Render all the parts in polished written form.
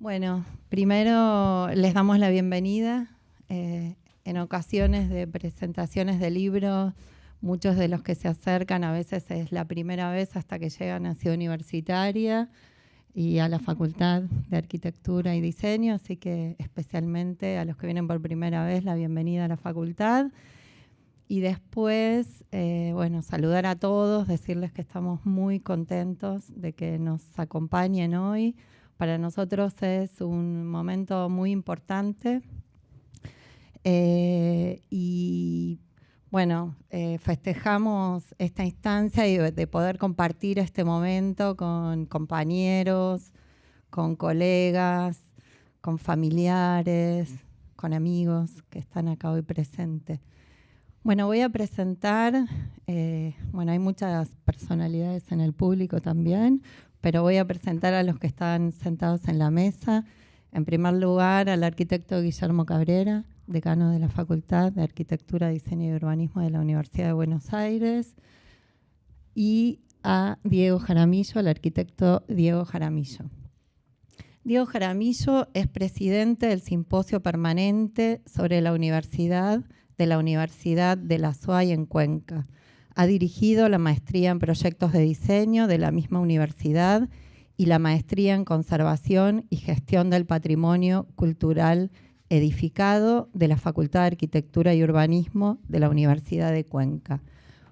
Bueno, primero les damos la bienvenida. En ocasiones de presentaciones de libros, muchos de los que se acercan a veces es la primera vez hasta que llegan a Ciudad Universitaria y a la Facultad de Arquitectura y Diseño, así que especialmente a los que vienen por primera vez, la bienvenida a la facultad. Y después, bueno, saludar a todos, decirles que estamos muy contentos de que nos acompañen hoy. Para nosotros es un momento muy importante y bueno, festejamos esta instancia y de poder compartir este momento con compañeros, con colegas, con familiares, con amigos que están acá hoy presentes. Bueno, voy a presentar, bueno, hay muchas personalidades en el público también, pero voy a presentar a los que están sentados en la mesa. En primer lugar, al arquitecto Guillermo Cabrera, decano de la Facultad de Arquitectura, Diseño y Urbanismo de la Universidad de Buenos Aires, y a Diego Jaramillo, al arquitecto Diego Jaramillo. Diego Jaramillo es presidente del Simposio Permanente sobre la Universidad de la UASY en Cuenca. Ha dirigido la maestría en proyectos de diseño de la misma universidad y la maestría en conservación y gestión del patrimonio cultural edificado de la Facultad de Arquitectura y Urbanismo de la Universidad de Cuenca.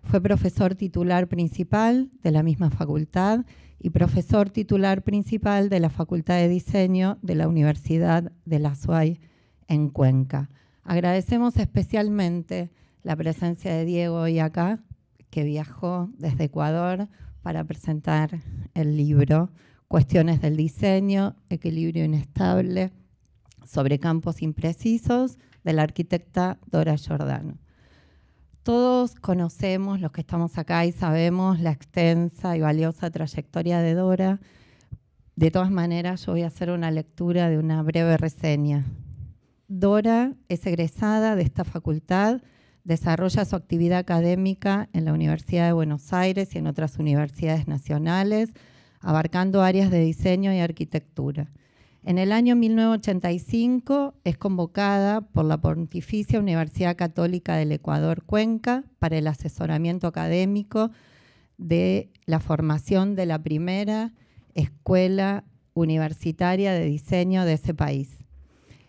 Fue profesor titular principal de la misma facultad y profesor titular principal de la Facultad de Diseño de la Universidad de la UASY en Cuenca. Agradecemos especialmente la presencia de Diego hoy acá, que viajó desde Ecuador para presentar el libro Cuestiones del Diseño, Equilibrio Inestable, sobre campos imprecisos, de la arquitecta Dora Giordano. Todos conocemos, los que estamos acá, y sabemos la extensa y valiosa trayectoria de Dora. De todas maneras, yo voy a hacer una lectura de una breve reseña. Dora es egresada de esta facultad, desarrolla su actividad académica en la Universidad de Buenos Aires y en otras universidades nacionales, abarcando áreas de diseño y arquitectura. En el año 1985 es convocada por la Pontificia Universidad Católica del Ecuador Cuenca para el asesoramiento académico de la formación de la primera escuela universitaria de diseño de ese país.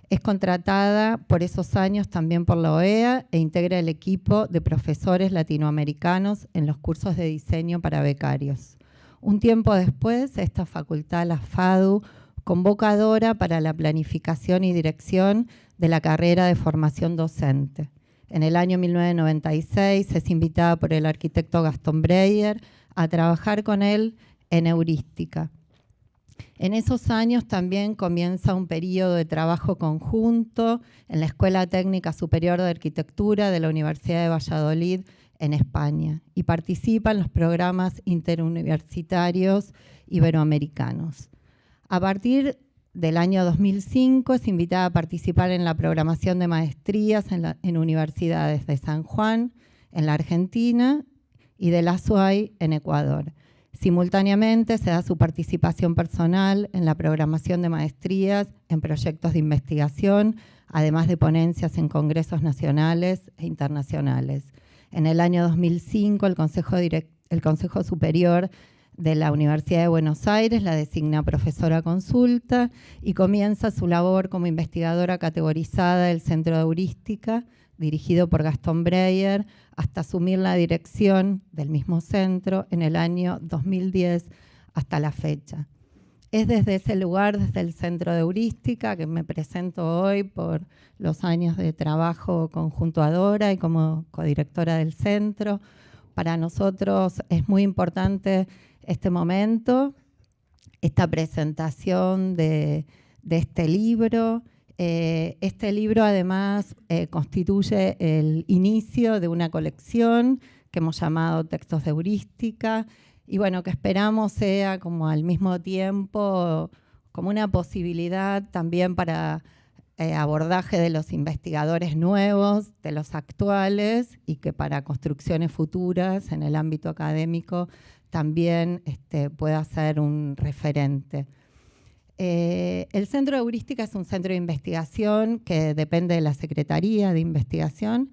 Es contratada por esos años también por la OEA e integra el equipo de profesores latinoamericanos en los cursos de diseño para becarios. Un tiempo después, esta facultad, la FADU, convoca a Dora para la planificación y dirección de la carrera de formación docente. En el año 1996 es invitada por el arquitecto Gastón Breyer a trabajar con él en heurística. En esos años también comienza un periodo de trabajo conjunto en la Escuela Técnica Superior de Arquitectura de la Universidad de Valladolid en España y participa en los programas interuniversitarios iberoamericanos. A partir del año 2005 es invitada a participar en la programación de maestrías en universidades de San Juan, en la Argentina, y de la UASY en Ecuador. Simultáneamente se da su participación personal en la programación de maestrías en proyectos de investigación, además de ponencias en congresos nacionales e internacionales. En el año 2005 el Consejo Superior de la Universidad de Buenos Aires la designa profesora consulta y comienza su labor como investigadora categorizada del Centro de Heurística, dirigido por Gastón Breyer, hasta asumir la dirección del mismo centro en el año 2010 hasta la fecha. Es desde ese lugar, desde el Centro de Heurística, que me presento hoy por los años de trabajo conjunto a Dora y como codirectora del centro. Para nosotros es muy importante este momento, esta presentación de este libro. Este libro además constituye el inicio de una colección que hemos llamado Textos de Heurística y bueno, que esperamos sea como al mismo tiempo como una posibilidad también para abordaje de los investigadores nuevos, de los actuales y que para construcciones futuras en el ámbito académico también pueda ser un referente. El Centro de Heurística es un centro de investigación que depende de la Secretaría de Investigación,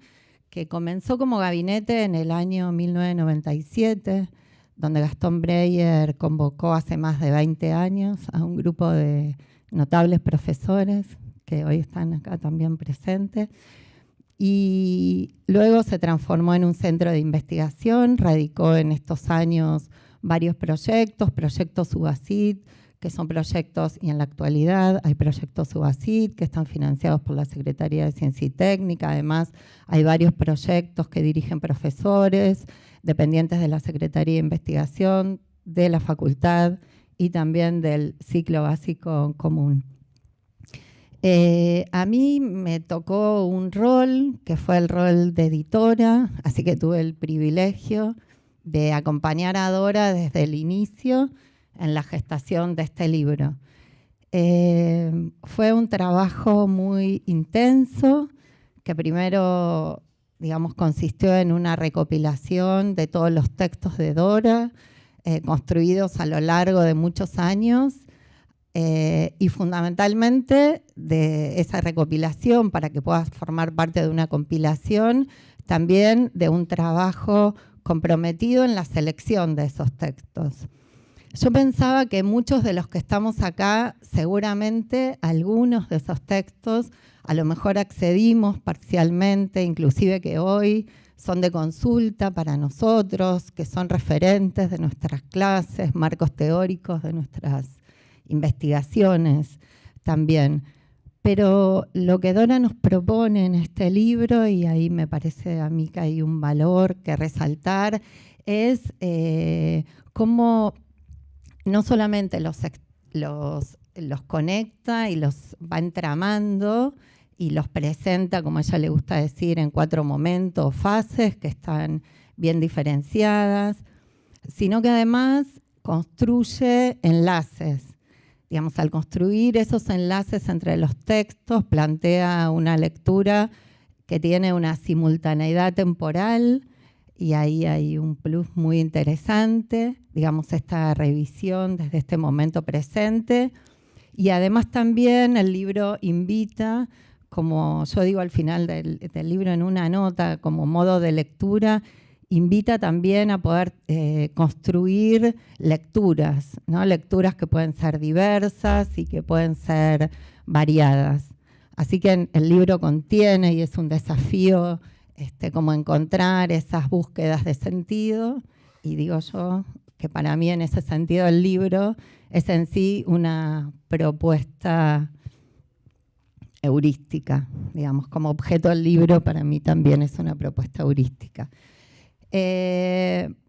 que comenzó como gabinete en el año 1997, donde Gastón Breyer convocó hace más de 20 años a un grupo de notables profesores que hoy están acá también presentes. Y luego se transformó en un centro de investigación, radicó en estos años varios proyectos SUBACIT, que son proyectos, y en la actualidad hay proyectos SUBACIT que están financiados por la Secretaría de Ciencia y Técnica. Además, hay varios proyectos que dirigen profesores, dependientes de la Secretaría de Investigación, de la facultad y también del ciclo básico común. A mí me tocó un rol, que fue el rol de editora, así que tuve el privilegio de acompañar a Dora desde el inicio en la gestación de este libro. Fue un trabajo muy intenso, que primero, digamos, consistió en una recopilación de todos los textos de Dora, construidos a lo largo de muchos años, y fundamentalmente de esa recopilación, para que pueda formar parte de una compilación, también de un trabajo comprometido en la selección de esos textos. Yo pensaba que muchos de los que estamos acá, seguramente algunos de esos textos a lo mejor accedimos parcialmente, inclusive que hoy son de consulta para nosotros, que son referentes de nuestras clases, marcos teóricos de nuestras investigaciones también. Pero lo que Dora nos propone en este libro, y ahí me parece a mí que hay un valor que resaltar, es cómo no solamente los conecta y los va entramando y los presenta, como a ella le gusta decir, en 4 momentos, fases que están bien diferenciadas, sino que además construye enlaces. Digamos, al construir esos enlaces entre los textos, plantea una lectura que tiene una simultaneidad temporal, y ahí hay un plus muy interesante, digamos, esta revisión desde este momento presente. Y además también el libro invita, como yo digo al final del libro en una nota, como modo de lectura, invita también a poder construir lecturas, ¿no? Lecturas que pueden ser diversas y que pueden ser variadas. Así que el libro contiene, y es un desafío, como encontrar esas búsquedas de sentido, y digo yo que para mí en ese sentido el libro es en sí una propuesta heurística, digamos, como objeto del libro para mí también es una propuesta heurística.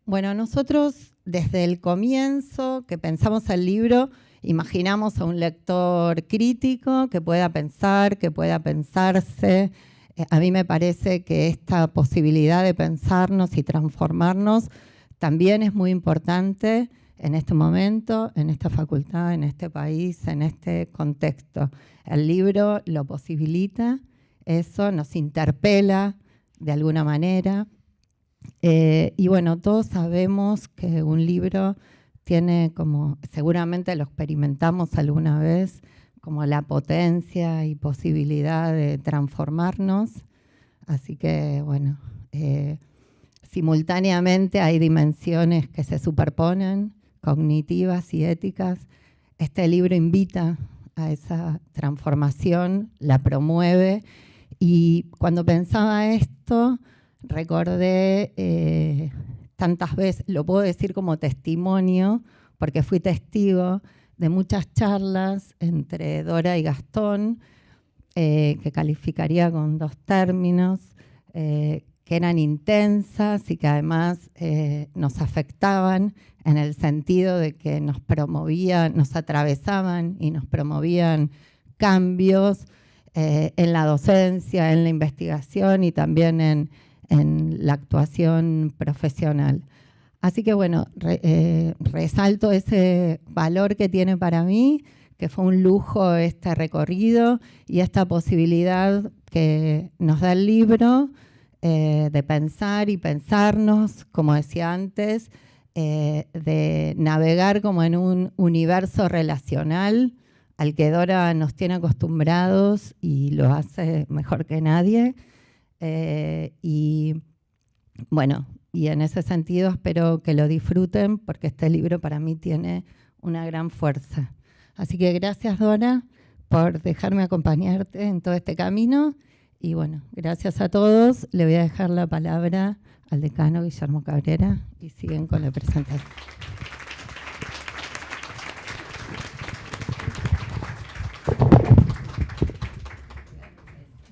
Bueno, nosotros desde el comienzo que pensamos el libro, imaginamos a un lector crítico que pueda pensar, que pueda pensarse. A mí me parece que esta posibilidad de pensarnos y transformarnos también es muy importante en este momento, en esta facultad, en este país, en este contexto. El libro lo posibilita, eso nos interpela de alguna manera. Y bueno, todos sabemos que un libro tiene como, seguramente lo experimentamos alguna vez, como la potencia y posibilidad de transformarnos. Así que, bueno, simultáneamente hay dimensiones que se superponen, cognitivas y éticas. Este libro invita a esa transformación, la promueve. Y cuando pensaba esto, recordé tantas veces, lo puedo decir como testimonio, porque fui testigo de muchas charlas entre Dora y Gastón, que calificaría con 2 términos, que eran intensas y que además nos afectaban en el sentido de que nos promovían, nos atravesaban y nos promovían cambios en la docencia, en la investigación y también en la actuación profesional. Así que bueno, resalto ese valor que tiene para mí, que fue un lujo este recorrido y esta posibilidad que nos da el libro de pensar y pensarnos, como decía antes, de navegar como en un universo relacional al que Dora nos tiene acostumbrados y lo hace mejor que nadie. Y bueno, y en ese sentido espero que lo disfruten porque este libro para mí tiene una gran fuerza. Así que gracias, Dora, por dejarme acompañarte en todo este camino. Y bueno, gracias a todos. Le voy a dejar la palabra al decano Guillermo Cabrera y siguen con la presentación.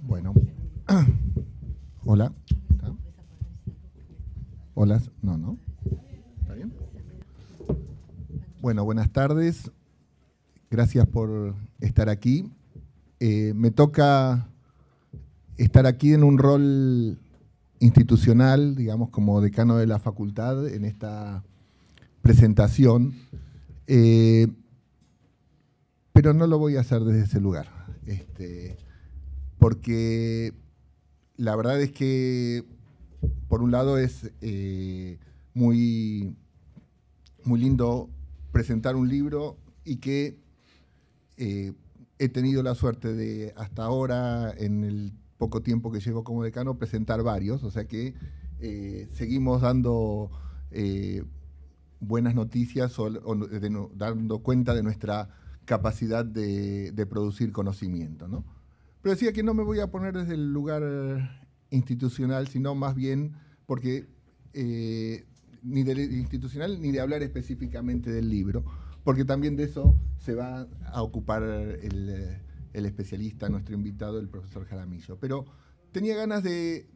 Bueno, hola. ¿Está? Hola, no. ¿Está bien? Bueno, buenas tardes. Gracias por estar aquí. Me toca estar aquí en un rol institucional, digamos, como decano de la facultad en esta presentación, pero no lo voy a hacer desde ese lugar, porque la verdad es que, por un lado, es muy lindo presentar un libro y que he tenido la suerte de, hasta ahora, en el poco tiempo que llevo como decano, presentar varios, o sea que seguimos dando buenas noticias dando cuenta de nuestra capacidad de producir conocimiento, ¿no? Pero decía que no me voy a poner desde el lugar institucional, sino más bien porque ni del institucional ni de hablar específicamente del libro, porque también de eso se va a ocupar el especialista, nuestro invitado, el profesor Jaramillo. Pero tenía ganas de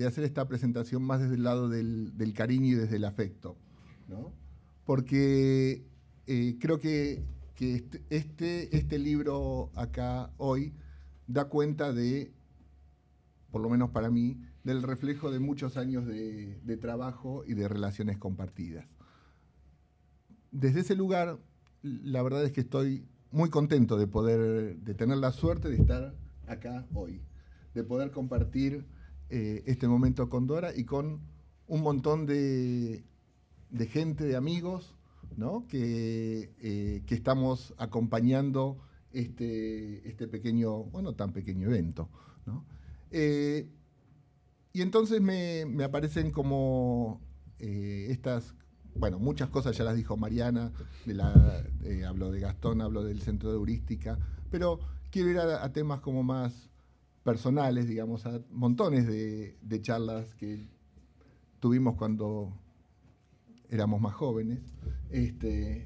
hacer esta presentación más desde el lado del cariño y desde el afecto, ¿no? Porque creo que este libro acá hoy da cuenta de, por lo menos para mí, del reflejo de muchos años de trabajo y de relaciones compartidas. Desde ese lugar, la verdad es que estoy muy contento de tener la suerte de estar acá hoy, de poder compartir este momento con Dora y con un montón de gente, de amigos, ¿no? que estamos acompañando este pequeño, bueno, tan pequeño evento, ¿no? Y entonces me aparecen como estas, bueno, muchas cosas ya las dijo Mariana, habló de Gastón, habló del centro de heurística, pero quiero ir a temas como más personales, digamos, a montones de charlas que tuvimos cuando éramos más jóvenes,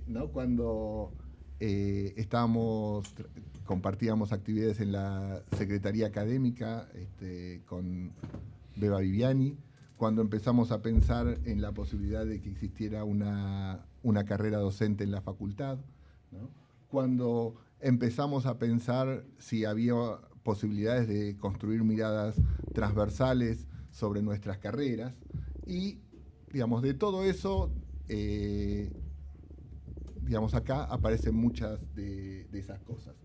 ¿no? Cuando compartíamos actividades en la Secretaría Académica con Beba Viviani, cuando empezamos a pensar en la posibilidad de que existiera una carrera docente en la facultad, ¿no? Cuando empezamos a pensar si había posibilidades de construir miradas transversales sobre nuestras carreras y, digamos, de todo eso, digamos, acá aparecen muchas de esas cosas.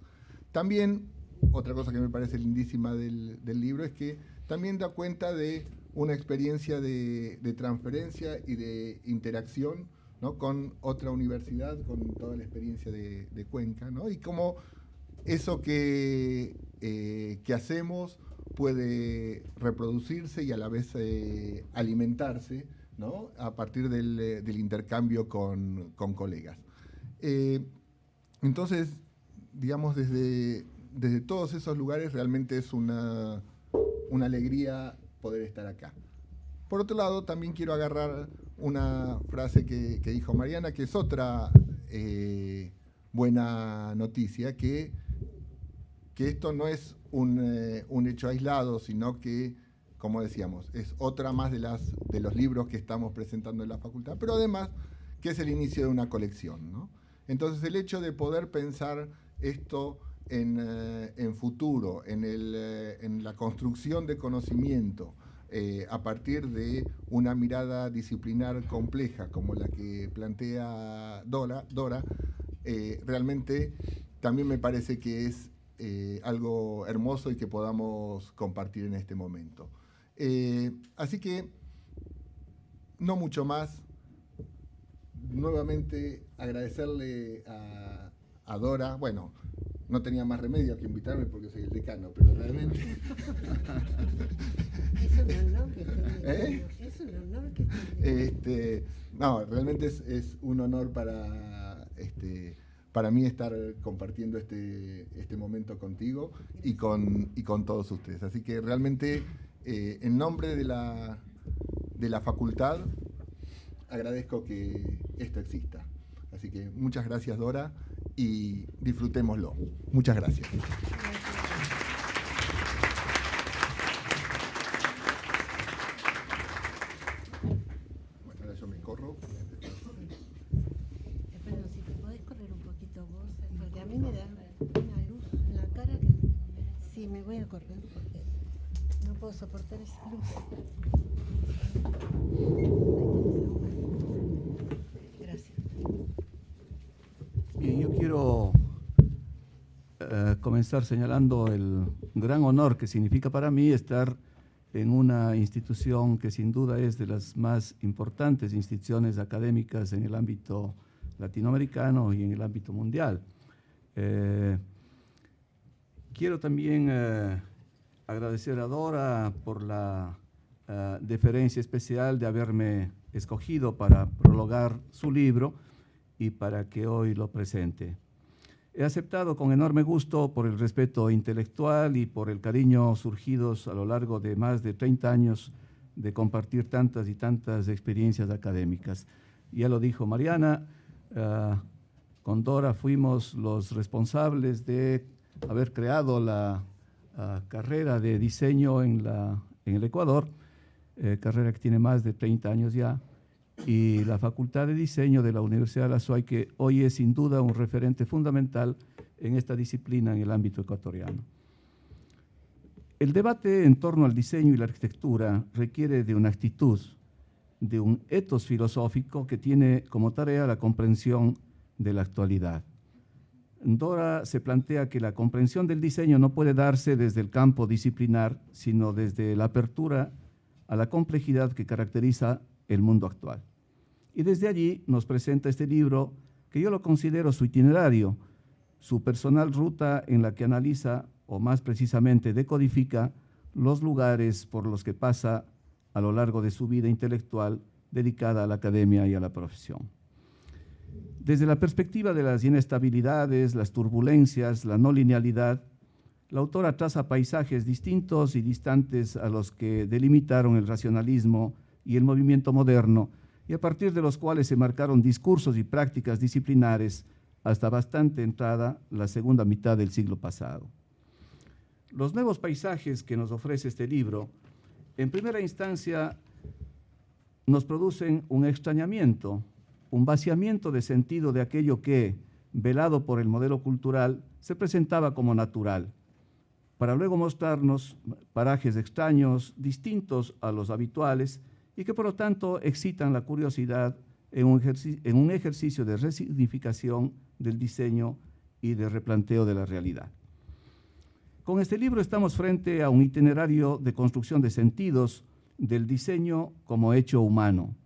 También, otra cosa que me parece lindísima del libro es que también da cuenta de una experiencia de transferencia y de interacción, ¿no? Con otra universidad, con toda la experiencia de Cuenca, ¿no? Y cómo eso que hacemos puede reproducirse y a la vez alimentarse, ¿no? A partir del intercambio con colegas. Entonces, digamos, desde todos esos lugares realmente es una alegría poder estar acá. Por otro lado, también quiero agarrar una frase que dijo Mariana, que es otra buena noticia, que esto no es un hecho aislado, sino que, como decíamos, es otra más de los libros que estamos presentando en la facultad, pero además que es el inicio de una colección, ¿no? Entonces, el hecho de poder pensar esto en futuro, en la construcción de conocimiento, a partir de una mirada disciplinar compleja como la que plantea Dora, realmente también me parece que es algo hermoso y que podamos compartir en este momento. Así que, no mucho más. Nuevamente agradecerle a Dora, bueno, no tenía más remedio que invitarme porque soy el decano, pero realmente... Es un honor que es un honor que no, realmente es un honor para mí estar compartiendo este momento contigo y con todos ustedes. Así que realmente, en nombre de la facultad, agradezco que esto exista. Así que muchas gracias, Dora, y disfrutémoslo. Muchas gracias. Bueno, ahora yo me corro. Pero si te podés correr un poquito vos, porque a mí me da una luz en la cara que sí, me voy a correr porque no puedo soportar esa luz. Gracias. Bien, yo quiero comenzar señalando el gran honor que significa para mí estar en una institución que sin duda es de las más importantes instituciones académicas en el ámbito latinoamericano y en el ámbito mundial. Quiero también agradecer a Dora por la deferencia especial de haberme escogido para prologar su libro y para que hoy lo presente. He aceptado con enorme gusto por el respeto intelectual y por el cariño surgidos a lo largo de más de 30 años de compartir tantas y tantas experiencias académicas. Ya lo dijo Mariana, con Dora fuimos los responsables de haber creado la carrera de diseño en el Ecuador, carrera que tiene más de 30 años ya, y la Facultad de Diseño de la Universidad de la SUAY, que hoy es sin duda un referente fundamental en esta disciplina en el ámbito ecuatoriano. El debate en torno al diseño y la arquitectura requiere de una actitud, de un ethos filosófico que tiene como tarea la comprensión de la actualidad. Dora se plantea que la comprensión del diseño no puede darse desde el campo disciplinar, sino desde la apertura a la complejidad que caracteriza el mundo actual. Y desde allí nos presenta este libro, que yo lo considero su itinerario, su personal ruta en la que analiza, o más precisamente decodifica, los lugares por los que pasa a lo largo de su vida intelectual dedicada a la academia y a la profesión. Desde la perspectiva de las inestabilidades, las turbulencias, la no linealidad, la autora traza paisajes distintos y distantes a los que delimitaron el racionalismo y el movimiento moderno, y a partir de los cuales se marcaron discursos y prácticas disciplinares hasta bastante entrada la segunda mitad del siglo pasado. Los nuevos paisajes que nos ofrece este libro, en primera instancia, nos producen un extrañamiento, un vaciamiento de sentido de aquello que, velado por el modelo cultural, se presentaba como natural, para luego mostrarnos parajes extraños, distintos a los habituales, y que por lo tanto excitan la curiosidad en un ejercicio de resignificación del diseño y de replanteo de la realidad. Con este libro estamos frente a un itinerario de construcción de sentidos del diseño como hecho humano.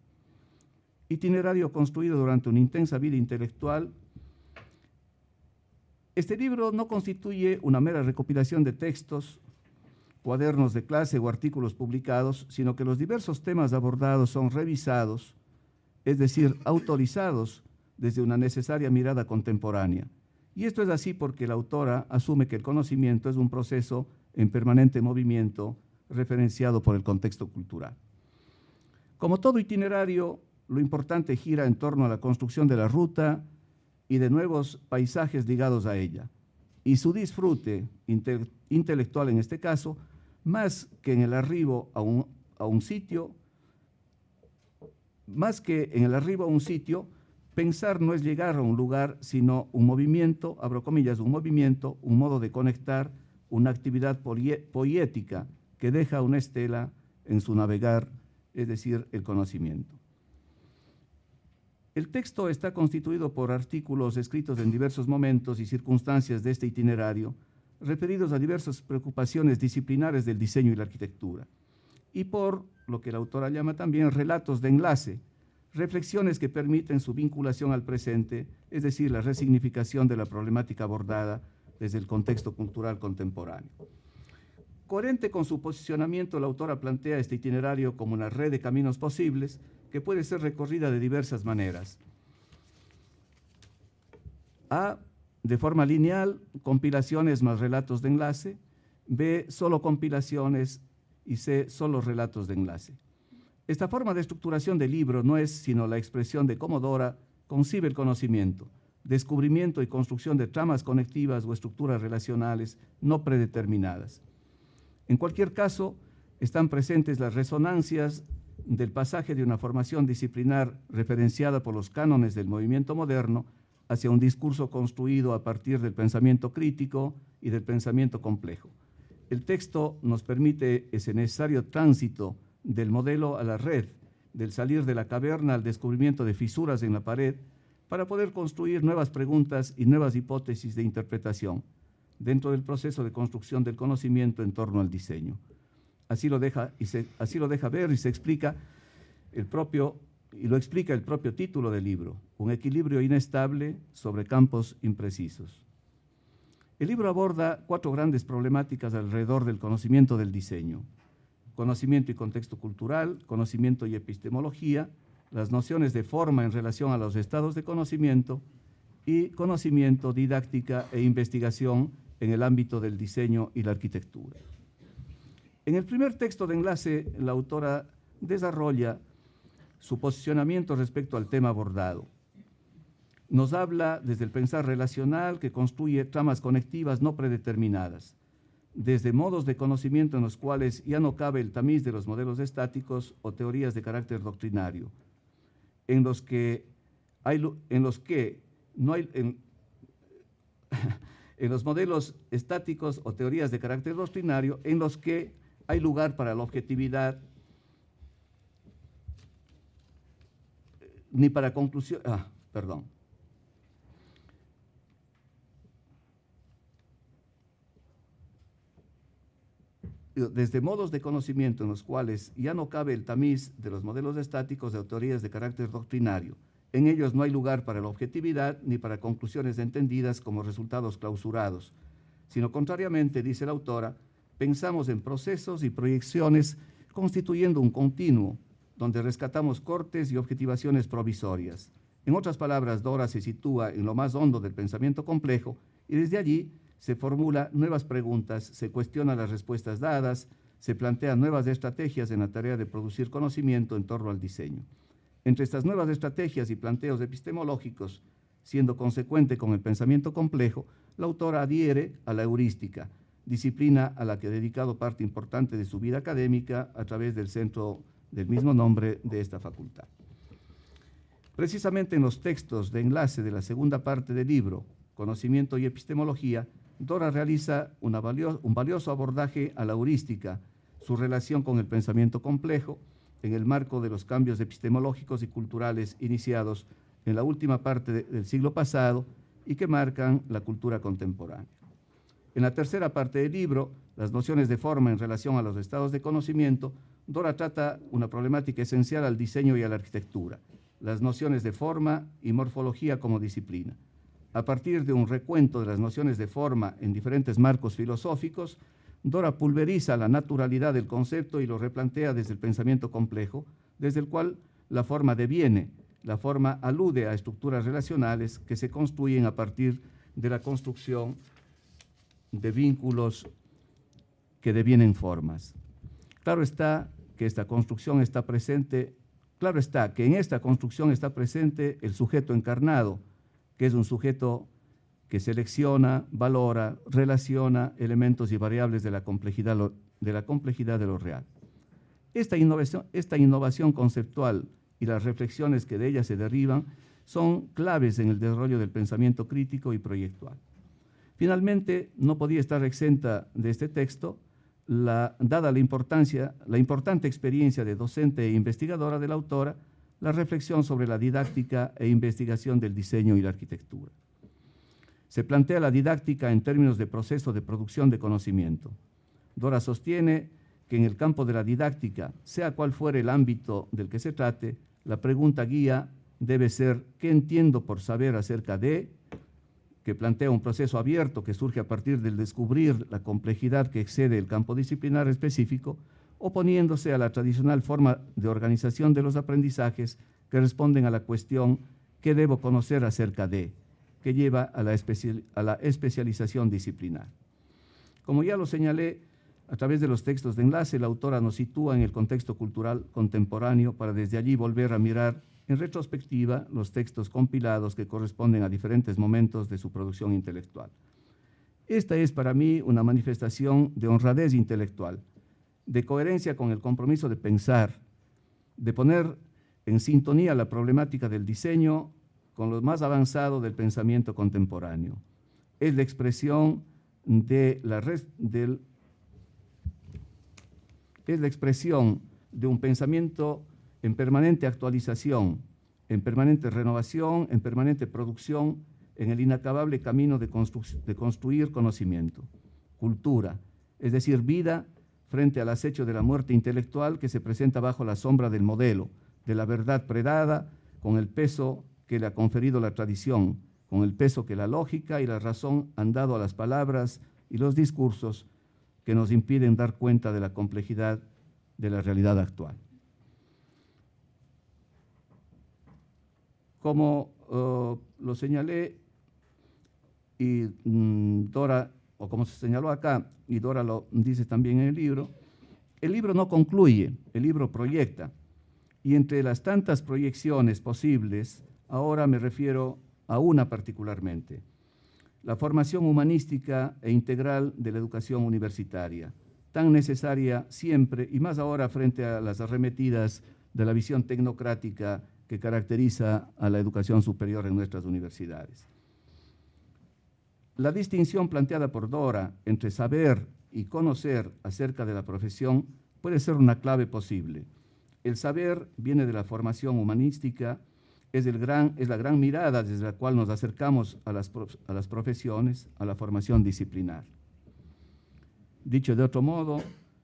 Itinerario construido durante una intensa vida intelectual. Este libro no constituye una mera recopilación de textos, cuadernos de clase o artículos publicados, sino que los diversos temas abordados son revisados, es decir, autorizados desde una necesaria mirada contemporánea. Y esto es así porque la autora asume que el conocimiento es un proceso en permanente movimiento, referenciado por el contexto cultural. Como todo itinerario, lo importante gira en torno a la construcción de la ruta y de nuevos paisajes ligados a ella, y su disfrute intelectual en este caso, más que en el arribo a un sitio, pensar no es llegar a un lugar, sino un movimiento, abro comillas, un movimiento, un modo de conectar, una actividad poética que deja una estela en su navegar, es decir, el conocimiento. El texto está constituido por artículos escritos en diversos momentos y circunstancias de este itinerario, referidos a diversas preocupaciones disciplinares del diseño y la arquitectura, y por lo que la autora llama también relatos de enlace, reflexiones que permiten su vinculación al presente, es decir, la resignificación de la problemática abordada desde el contexto cultural contemporáneo. Coherente con su posicionamiento, la autora plantea este itinerario como una red de caminos posibles que puede ser recorrida de diversas maneras. A, de forma lineal, compilaciones más relatos de enlace. B, solo compilaciones. Y C, solo relatos de enlace. Esta forma de estructuración del libro no es sino la expresión de cómo Dora concibe el conocimiento, descubrimiento y construcción de tramas conectivas o estructuras relacionales no predeterminadas. En cualquier caso, están presentes las resonancias del pasaje de una formación disciplinar referenciada por los cánones del movimiento moderno hacia un discurso construido a partir del pensamiento crítico y del pensamiento complejo. El texto nos permite ese necesario tránsito del modelo a la red, del salir de la caverna al descubrimiento de fisuras en la pared, para poder construir nuevas preguntas y nuevas hipótesis de interpretación dentro del proceso de construcción del conocimiento en torno al diseño. Así lo deja ver y se explica lo explica el propio título del libro, un equilibrio inestable sobre campos imprecisos. El libro aborda 4 grandes problemáticas alrededor del conocimiento del diseño: conocimiento y contexto cultural, conocimiento y epistemología, las nociones de forma en relación a los estados de conocimiento y conocimiento, didáctica e investigación en el ámbito del diseño y la arquitectura. En el primer texto de enlace, la autora desarrolla su posicionamiento respecto al tema abordado. Nos habla desde el pensar relacional que construye tramas conectivas no predeterminadas, desde modos de conocimiento en los cuales ya no cabe el tamiz de los modelos estáticos o teorías de carácter doctrinario, en los modelos estáticos o teorías de carácter doctrinario, en los que hay lugar para la objetividad ni para conclusión. Desde modos de conocimiento en los cuales ya no cabe el tamiz de los modelos estáticos de teorías de carácter doctrinario. En ellos no hay lugar para la objetividad ni para conclusiones entendidas como resultados clausurados, sino contrariamente, dice la autora, pensamos en procesos y proyecciones constituyendo un continuo, donde rescatamos cortes y objetivaciones provisorias. En otras palabras, Dora se sitúa en lo más hondo del pensamiento complejo y desde allí se formula nuevas preguntas, se cuestionan las respuestas dadas, se plantean nuevas estrategias en la tarea de producir conocimiento en torno al diseño. Entre estas nuevas estrategias y planteos epistemológicos, siendo consecuente con el pensamiento complejo, la autora adhiere a la heurística, disciplina a la que ha dedicado parte importante de su vida académica a través del centro del mismo nombre de esta facultad. Precisamente en los textos de enlace de la segunda parte del libro, Conocimiento y Epistemología, Dora realiza un valioso abordaje a la heurística, su relación con el pensamiento complejo, en el marco de los cambios epistemológicos y culturales iniciados en la última parte del siglo pasado y que marcan la cultura contemporánea. En la tercera parte del libro, las nociones de forma en relación a los estados de conocimiento, Dora trata una problemática esencial al diseño y a la arquitectura, las nociones de forma y morfología como disciplina. A partir de un recuento de las nociones de forma en diferentes marcos filosóficos, Dora pulveriza la naturalidad del concepto y lo replantea desde el pensamiento complejo, desde el cual la forma deviene. La forma alude a estructuras relacionales que se construyen a partir de la construcción de vínculos que devienen formas. Claro está que en esta construcción está presente el sujeto encarnado, que es un sujeto que selecciona, valora, relaciona elementos y variables de la complejidad de lo real. Esta innovación conceptual y las reflexiones que de ella se derivan son claves en el desarrollo del pensamiento crítico y proyectual. Finalmente, no podía estar exenta de este texto, dada la importante experiencia de docente e investigadora de la autora, la reflexión sobre la didáctica e investigación del diseño y la arquitectura. Se plantea la didáctica en términos de proceso de producción de conocimiento. Dora sostiene que en el campo de la didáctica, sea cual fuere el ámbito del que se trate, La pregunta guía debe ser ¿qué entiendo por saber acerca de? Que plantea un proceso abierto que surge a partir del descubrir la complejidad que excede el campo disciplinar específico, oponiéndose a la tradicional forma de organización de los aprendizajes que responden a la cuestión ¿qué debo conocer acerca de?, que lleva a la especialización disciplinar. Como ya lo señalé, a través de los textos de enlace, la autora nos sitúa en el contexto cultural contemporáneo para desde allí volver a mirar en retrospectiva los textos compilados que corresponden a diferentes momentos de su producción intelectual. Esta es para mí una manifestación de honradez intelectual, de coherencia con el compromiso de pensar, de poner en sintonía la problemática del diseño con lo más avanzado del pensamiento contemporáneo. Es la expresión de un pensamiento en permanente actualización, en permanente renovación, en permanente producción, en el inacabable camino de construir conocimiento, cultura, es decir, vida frente al acecho de la muerte intelectual que se presenta bajo la sombra del modelo, de la verdad predada, con el peso que le ha conferido la tradición, con el peso que la lógica y la razón han dado a las palabras y los discursos que nos impiden dar cuenta de la complejidad de la realidad actual. Como lo señalé, y Dora, o como se señaló acá, y Dora lo dice también en el libro no concluye, el libro proyecta. Y entre las tantas proyecciones posibles, ahora me refiero a una particularmente, la formación humanística e integral de la educación universitaria, tan necesaria siempre y más ahora frente a las arremetidas de la visión tecnocrática que caracteriza a la educación superior en nuestras universidades. La distinción planteada por Dora entre saber y conocer acerca de la profesión puede ser una clave posible. El saber viene de la formación humanística, es la gran mirada desde la cual nos acercamos a las profesiones, a la formación disciplinar. Dicho de otro modo,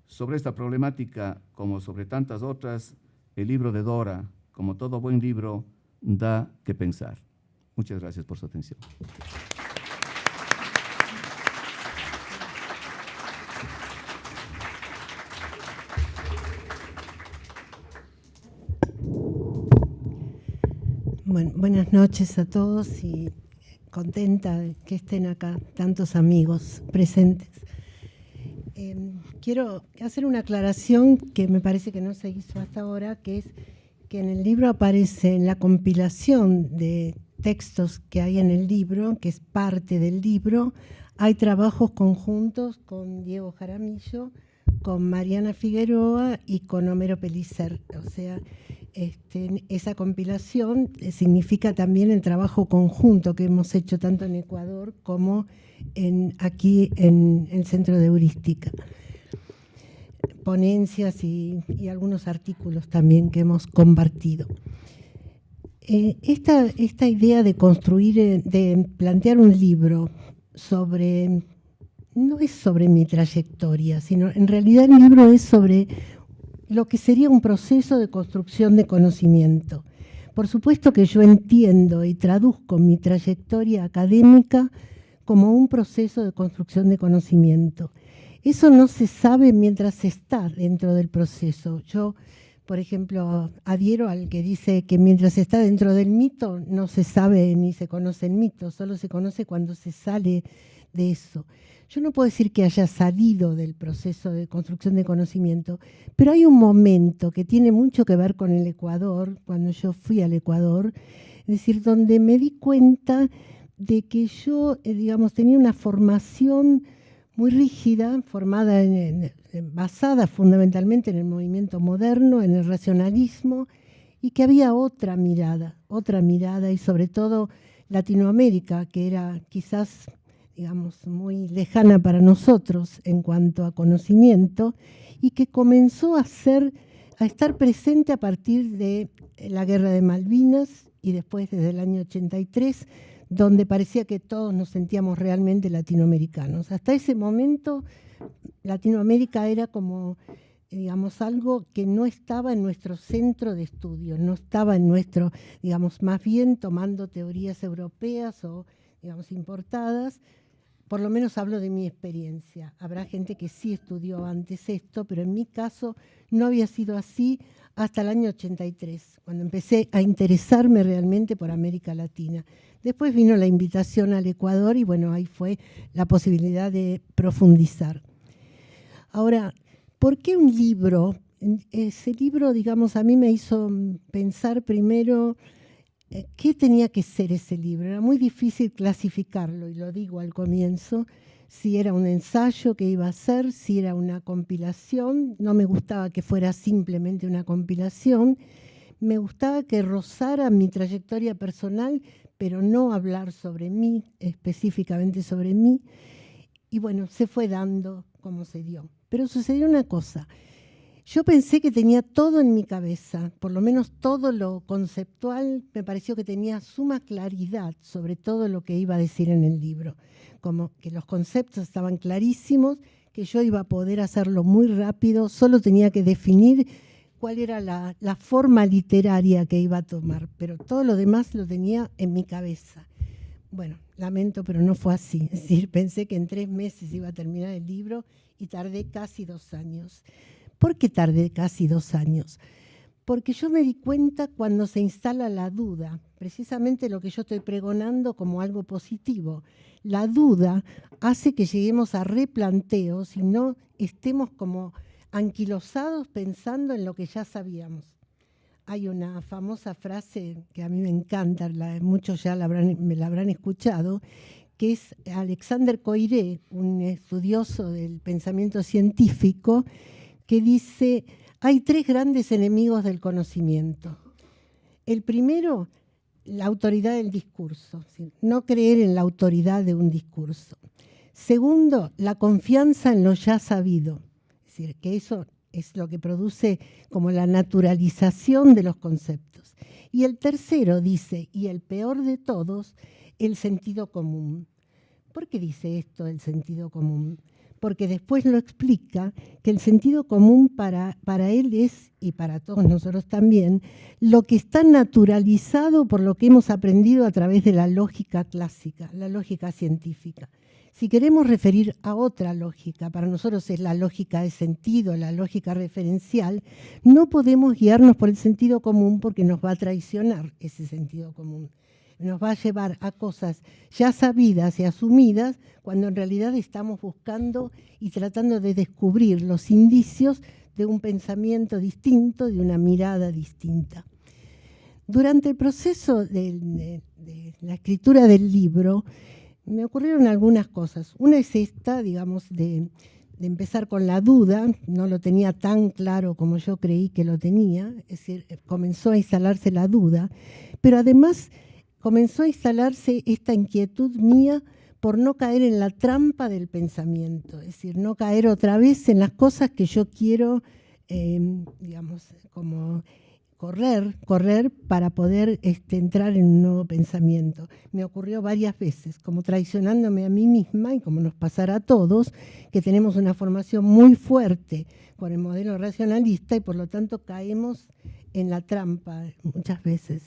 sobre esta problemática, como sobre tantas otras, el libro de Dora, como todo buen libro, da que pensar. Muchas gracias por su atención. Bueno, buenas noches a todos y contenta de que estén acá tantos amigos presentes. Quiero hacer una aclaración que me parece que no se hizo hasta ahora, que es que en el libro aparece, en la compilación de textos que hay en el libro, que es parte del libro, hay trabajos conjuntos con Diego Jaramillo, con Mariana Figueroa y con Homero Pellicer. O sea, esa compilación significa también el trabajo conjunto que hemos hecho tanto en Ecuador como aquí en el Centro de Heurística. Ponencias y algunos artículos también que hemos compartido. Esta idea de construir, de plantear un libro no es sobre mi trayectoria, sino en realidad el libro es sobre lo que sería un proceso de construcción de conocimiento. Por supuesto que yo entiendo y traduzco mi trayectoria académica como un proceso de construcción de conocimiento. Eso no se sabe mientras se está dentro del proceso. Yo, por ejemplo, adhiero al que dice que mientras se está dentro del mito no se sabe ni se conoce el mito, solo se conoce cuando se sale de eso. Yo no puedo decir que haya salido del proceso de construcción de conocimiento, pero hay un momento que tiene mucho que ver con el Ecuador, cuando yo fui al Ecuador, es decir, donde me di cuenta de que yo, digamos, tenía una formación muy rígida, basada fundamentalmente en el movimiento moderno, en el racionalismo, y que había otra mirada y sobre todo Latinoamérica, que era quizás, digamos, muy lejana para nosotros en cuanto a conocimiento, y que comenzó a estar presente a partir de la Guerra de Malvinas y después desde el año 83, donde parecía que todos nos sentíamos realmente latinoamericanos. Hasta ese momento Latinoamérica era como digamos, algo que no estaba en nuestro centro de estudio, no estaba en nuestro, digamos, más bien tomando teorías europeas o, digamos, importadas. Por lo menos hablo de mi experiencia. Habrá gente que sí estudió antes esto, pero en mi caso no había sido así hasta el año 83, cuando empecé a interesarme realmente por América Latina. Después vino la invitación al Ecuador y bueno, ahí fue la posibilidad de profundizar. Ahora, ¿por qué un libro? Ese libro, digamos, a mí me hizo pensar primero qué tenía que ser ese libro. Era muy difícil clasificarlo, y lo digo al comienzo, si era un ensayo que iba a ser, si era una compilación. No me gustaba que fuera simplemente una compilación. Me gustaba que rozara mi trayectoria personal, pero no hablar sobre mí, específicamente sobre mí. Y bueno, se fue dando como se dio. Pero sucedió una cosa. Yo pensé que tenía todo en mi cabeza, por lo menos todo lo conceptual, me pareció que tenía suma claridad sobre todo lo que iba a decir en el libro. Como que los conceptos estaban clarísimos, que yo iba a poder hacerlo muy rápido, solo tenía que definir cuál era la forma literaria que iba a tomar, pero todo lo demás lo tenía en mi cabeza. Bueno, lamento, pero no fue así. Es decir, pensé que en 3 meses iba a terminar el libro y tardé casi 2 años. ¿Por qué tardé casi 2 años? Porque yo me di cuenta cuando se instala la duda, precisamente lo que yo estoy pregonando como algo positivo. La duda hace que lleguemos a replanteos y no estemos como anquilosados pensando en lo que ya sabíamos. Hay una famosa frase que a mí me encanta, muchos ya me la habrán escuchado, que es Alexander Coiré, un estudioso del pensamiento científico, que dice: hay 3 grandes enemigos del conocimiento. El primero, la autoridad del discurso, ¿sí? No creer en la autoridad de un discurso. Segundo, la confianza en lo ya sabido, es decir, que eso es lo que produce como la naturalización de los conceptos. Y el tercero dice, y el peor de todos, el sentido común. ¿Por qué dice esto el sentido común? Porque después lo explica, que el sentido común para él es, y para todos nosotros también, lo que está naturalizado por lo que hemos aprendido a través de la lógica clásica, la lógica científica. Si queremos referir a otra lógica, para nosotros es la lógica de sentido, la lógica referencial, no podemos guiarnos por el sentido común porque nos va a traicionar ese sentido común. Nos va a llevar a cosas ya sabidas y asumidas cuando en realidad estamos buscando y tratando de descubrir los indicios de un pensamiento distinto, de una mirada distinta. Durante el proceso de la escritura del libro me ocurrieron algunas cosas. Una es esta, digamos, de empezar con la duda. No lo tenía tan claro como yo creí que lo tenía, es decir, comenzó a instalarse la duda, pero además comenzó a instalarse esta inquietud mía por no caer en la trampa del pensamiento, es decir, no caer otra vez en las cosas que yo quiero, digamos, como correr para poder entrar en un nuevo pensamiento. Me ocurrió varias veces, como traicionándome a mí misma y como nos pasará a todos, que tenemos una formación muy fuerte con el modelo racionalista y por lo tanto caemos en la trampa muchas veces.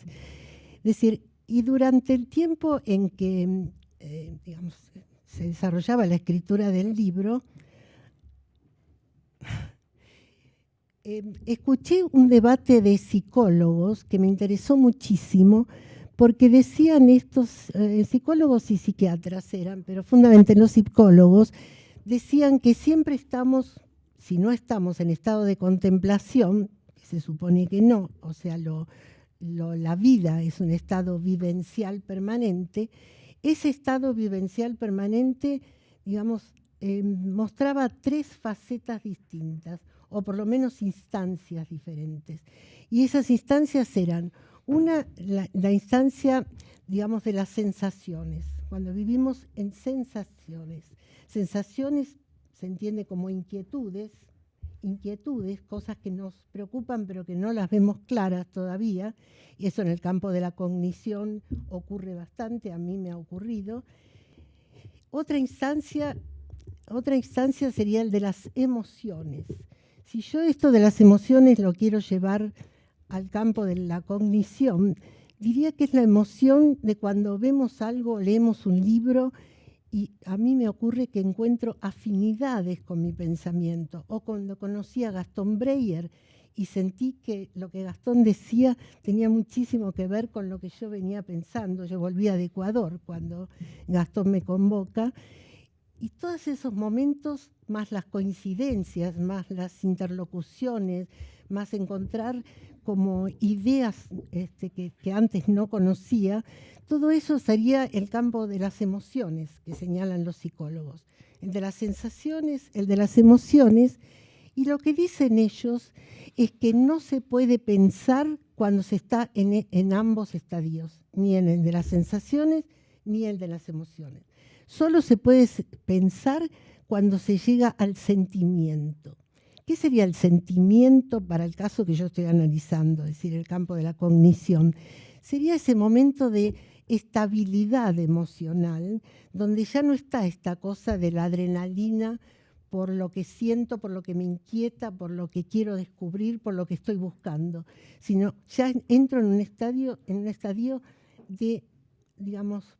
Es decir, y durante el tiempo en que digamos, se desarrollaba la escritura del libro, escuché un debate de psicólogos que me interesó muchísimo porque decían estos psicólogos y psiquiatras eran, pero fundamentalmente los psicólogos, decían que siempre estamos, si no estamos en estado de contemplación, que se supone que no, o sea, la vida es un estado vivencial permanente, ese estado vivencial permanente, digamos, mostraba 3 facetas distintas, o por lo menos instancias diferentes. Y esas instancias eran, una, la instancia, digamos, de las sensaciones, cuando vivimos en sensaciones. Sensaciones se entiende como inquietudes, cosas que nos preocupan pero que no las vemos claras todavía, y eso en el campo de la cognición ocurre bastante, a mí me ha ocurrido. Otra instancia sería el de las emociones. Si yo esto de las emociones lo quiero llevar al campo de la cognición, diría que es la emoción de cuando vemos algo, leemos un libro y a mí me ocurre que encuentro afinidades con mi pensamiento. O cuando conocí a Gastón Breyer y sentí que lo que Gastón decía tenía muchísimo que ver con lo que yo venía pensando. Yo volvía de Ecuador cuando Gastón me convoca. Y todos esos momentos, más las coincidencias, más las interlocuciones, más encontrar como ideas que antes no conocía, todo eso sería el campo de las emociones que señalan los psicólogos. El de las sensaciones, el de las emociones, y lo que dicen ellos es que no se puede pensar cuando se está en ambos estadios, ni en el de las sensaciones ni el de las emociones. Solo se puede pensar cuando se llega al sentimiento. ¿Qué sería el sentimiento para el caso que yo estoy analizando, es decir, el campo de la cognición? Sería ese momento de estabilidad emocional, donde ya no está esta cosa de la adrenalina por lo que siento, por lo que me inquieta, por lo que quiero descubrir, por lo que estoy buscando, sino ya entro en un estadio de, digamos,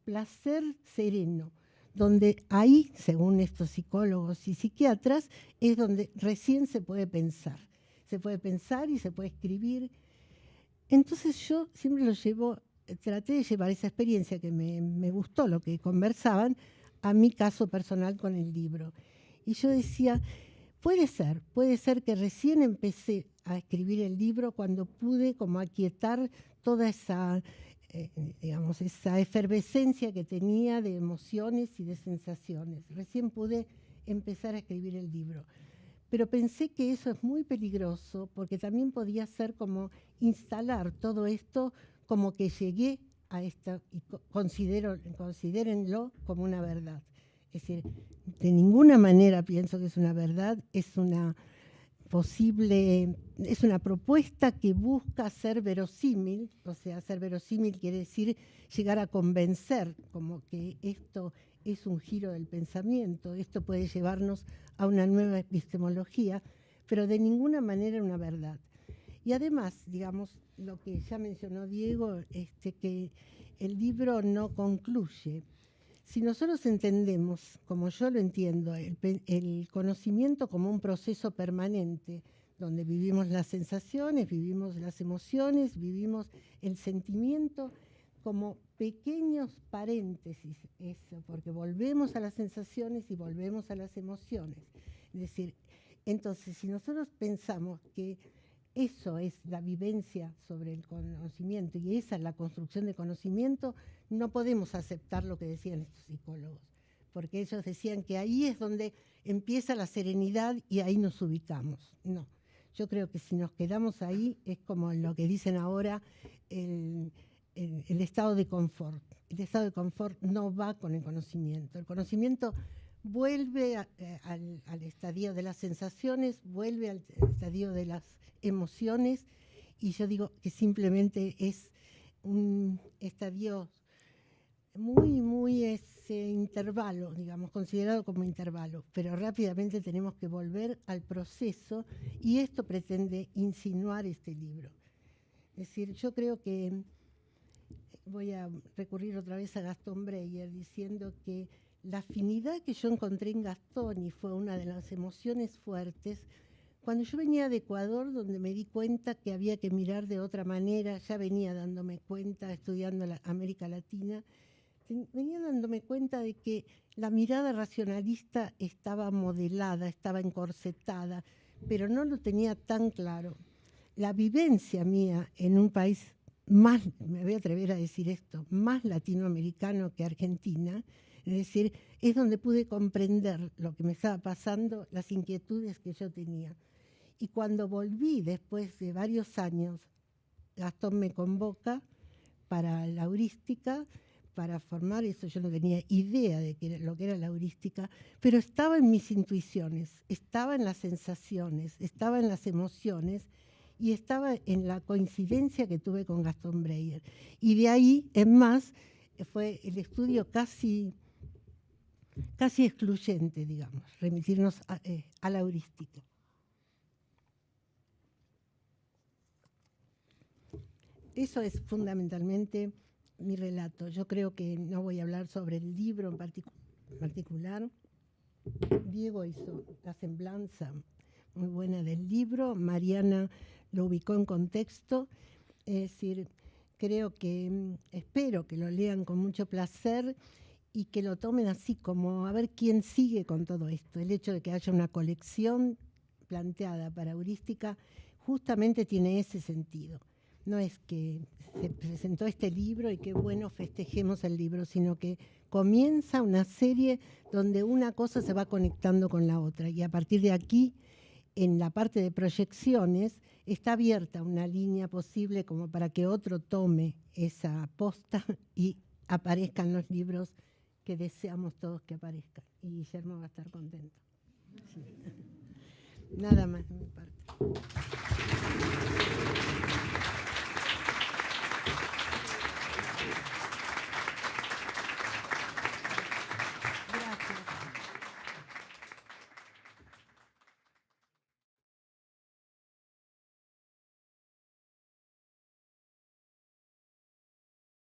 placer sereno, donde ahí, según estos psicólogos y psiquiatras, es donde recién se puede pensar. Se puede pensar y se puede escribir. Entonces yo siempre traté de llevar esa experiencia que me gustó, lo que conversaban, a mi caso personal con el libro. Y yo decía, puede ser que recién empecé a escribir el libro cuando pude como aquietar toda esa digamos, esa efervescencia que tenía de emociones y de sensaciones. Recién pude empezar a escribir el libro. Pero pensé que eso es muy peligroso porque también podía ser como instalar todo esto como que llegué a esto y considérenlo como una verdad. Es decir, de ninguna manera pienso que es una verdad, es una propuesta que busca ser verosímil, o sea, ser verosímil quiere decir llegar a convencer, como que esto es un giro del pensamiento, esto puede llevarnos a una nueva epistemología, pero de ninguna manera una verdad. Y además, digamos, lo que ya mencionó Diego, que el libro no concluye. Si nosotros entendemos, como yo lo entiendo, el conocimiento como un proceso permanente, donde vivimos las sensaciones, vivimos las emociones, vivimos el sentimiento, como pequeños paréntesis, eso, porque volvemos a las sensaciones y volvemos a las emociones. Es decir, entonces, si nosotros pensamos que eso es la vivencia sobre el conocimiento y esa es la construcción de conocimiento, no podemos aceptar lo que decían estos psicólogos, porque ellos decían que ahí es donde empieza la serenidad y ahí nos ubicamos. No, yo creo que si nos quedamos ahí es como lo que dicen ahora el estado de confort. El estado de confort no va con el conocimiento. El conocimiento vuelve al estadio de las sensaciones, vuelve al estadio de las emociones, y yo digo que simplemente es un estadio muy ese intervalo, digamos, considerado como intervalo, pero rápidamente tenemos que volver al proceso y esto pretende insinuar este libro. Es decir, yo creo que voy a recurrir otra vez a Gastón Breyer diciendo que la afinidad que yo encontré en Gastón, y fue una de las emociones fuertes, cuando yo venía de Ecuador, donde me di cuenta que había que mirar de otra manera, ya venía dándome cuenta, estudiando América Latina, venía dándome cuenta de que la mirada racionalista estaba modelada, estaba encorsetada, pero no lo tenía tan claro. La vivencia mía en un país más, me voy a atrever a decir esto, más latinoamericano que Argentina, es decir, es donde pude comprender lo que me estaba pasando, las inquietudes que yo tenía. Y cuando volví, después de varios años, Gastón me convoca para la heurística, para formar eso. Yo no tenía idea de lo que era la heurística, pero estaba en mis intuiciones, estaba en las sensaciones, estaba en las emociones y estaba en la coincidencia que tuve con Gastón Breyer. Y de ahí, en más, fue el estudio casi excluyente, digamos, remitirnos a la heurística. eso es fundamentalmente mi relato. Yo creo que no voy a hablar sobre el libro en particular. Diego hizo la semblanza muy buena del libro, Mariana lo ubicó en contexto, es decir, espero que lo lean con mucho placer y que lo tomen así como a ver quién sigue con todo esto. El hecho de que haya una colección planteada para heurística justamente tiene ese sentido. No es que se presentó este libro y que bueno, festejemos el libro, sino que comienza una serie donde una cosa se va conectando con la otra y a partir de aquí, en la parte de proyecciones, está abierta una línea posible como para que otro tome esa posta y aparezcan los libros que deseamos todos que aparezcan. Y Guillermo va a estar contento. Sí. Nada más de mi parte.